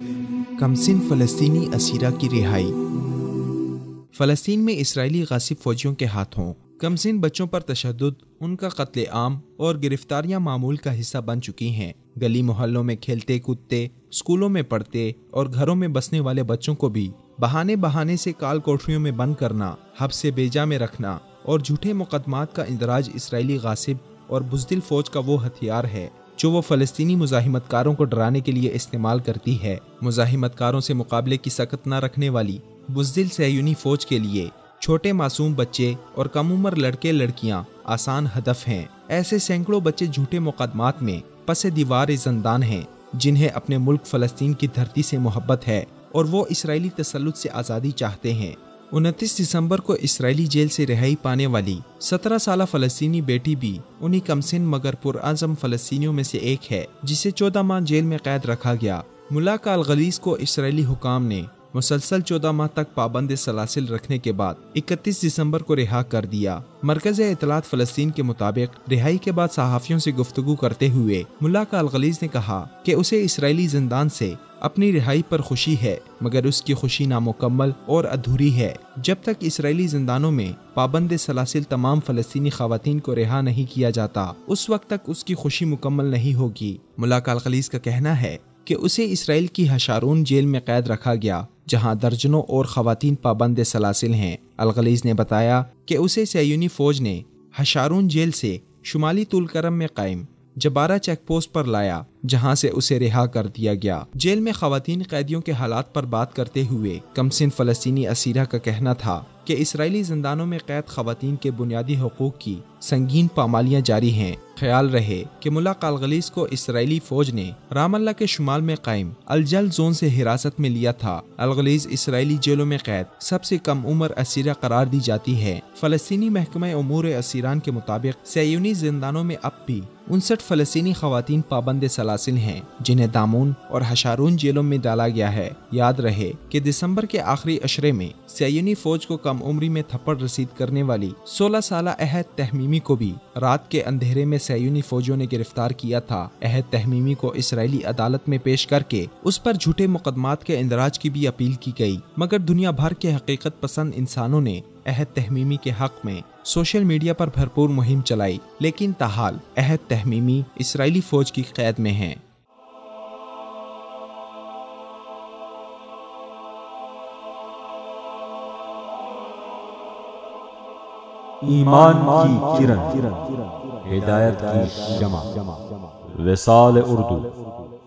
कमसिन फ़लस्तीनी असीरा की रिहाई। फ़लस्तीन में इसराइली गासिब फ़ौजियों के हाथों कमसिन बच्चों पर तशद्दुद, उनका कत्ले-आम और गिरफ्तारियां मामूल का हिस्सा बन चुकी हैं। गली मोहल्लों में खेलते कूदते, स्कूलों में पढ़ते और घरों में बसने वाले बच्चों को भी बहाने बहाने से काल कोठरियों में बंद करना, हब्स से बेजा में रखना और झूठे मुकदमात का इंदराज इसराइली गासिब और बुज़दिल फ़ौज का वो हथियार है जो वो फ़लस्तीनी मुज़ाहिमतकारों को डराने के लिए इस्तेमाल करती है। मुज़ाहिमतकारों से मुकाबले की सकत न रखने वाली बुज़दिल सह्यूनी फ़ौज के लिए छोटे मासूम बच्चे और कम उम्र लड़के लड़कियां आसान हदफ हैं। ऐसे सैकड़ों बच्चे झूठे मुकदमात में पसे दीवार ज़िंदान हैं, जिन्हें अपने मुल्क फ़लस्तीन की धरती से मोहब्बत है और वो इसराइली तसल्लुत से आज़ादी चाहते हैं। 29 दिसंबर को इसराइली जेल से रिहाई पाने वाली 17 साला फ़लस्तीनी बेटी भी उन्हीं कमसिन मगर पुरअज़म फ़लस्तीनियों में से एक है, जिसे 14 माह जेल में कैद रखा गया। मुल्ला अल-गलीज़ को इसराइली हुकाम ने मुसलसल 14 माह तक पाबंद सलासिल रखने के बाद 31 दिसंबर को रिहा कर दिया। मरकज़ इत्तलात फ़लस्तीन के मुताबिक रिहाई के बाद सहाफ़ियों से गुफ्तगू करते हुए मुल्ला अल-गलीज़ ने कहा कि उसे इसराइली ज़िंदान से अपनी रिहाई पर खुशी है, मगर उसकी खुशी नामुकम्मल और अधूरी है। जब तक इसराइली ज़िंदानों में पाबंद सलासिल तमाम फ़लस्तीनी ख़वातीन को रिहा नहीं किया जाता, उस वक्त तक उसकी खुशी मुकम्मल नहीं होगी। मुल्ला अल-गलीज़ का कहना है कि उसे इसराइल की हशारून जेल में कैद रखा गया, जहां दर्जनों और ख़वातीन पाबंद सलासिल हैं। अल-गलीज़ ने बताया कि उसे सह्यूनी फ़ौज ने हशारून जेल से शुमाली तुलकरम में कायम जबारा चेक पोस्ट पर लाया, जहां से उसे रिहा कर दिया गया। जेल में ख़वातीन कैदियों के हालात पर बात करते हुए कमसिन फ़लस्तीनी असीरा का कहना था कि इसराइली ज़िंदानों में कैद ख़वातीन के बुनियादी हुकूक की संगीन पामालियाँ जारी हैं। ख्याल रहे कि मुल्ला अल-गलीज़ को इसराइली फ़ौज ने रामल्ला के शुमाल में कायम अल-जल जोन से हिरासत में लिया था। अल-गलीज़ इसराइली जेलों में कैद सबसे कम उम्र असीरा करार दी जाती है। फ़लस्तीनी महकमा उमूर असीरान के मुताबिक सह्यूनी ज़िंदानों में अब भी 59 फ़लस्तीनी ख़वातीन पाबंद सलासिल हैं, जिन्हें दामून और हशारून जेलों में डाला गया है। याद रहे कि दिसंबर के आखिरी अशरे में सह्यूनी फ़ौज को कम उम्री में थप्पड़ रसीद करने वाली 16 साला अहद तहमीमी को भी रात के अंधेरे में सह्यूनी फ़ौजियों ने गिरफ्तार किया था। अहद तहमीमी को इसराइली अदालत में पेश करके उस पर झूठे मुकदमात के इंदराज की भी अपील की गई, मगर दुनिया भर के हकीकत पसंद इंसानों ने अहद तहमीमी के हक में सोशल मीडिया पर भरपूर मुहिम चलाई, लेकिन ताहाल अहद तहमीमी इसराइली फ़ौज की कैद में हैं। ईमान की किरण, हिदायत की शमा, विसाल उर्दू।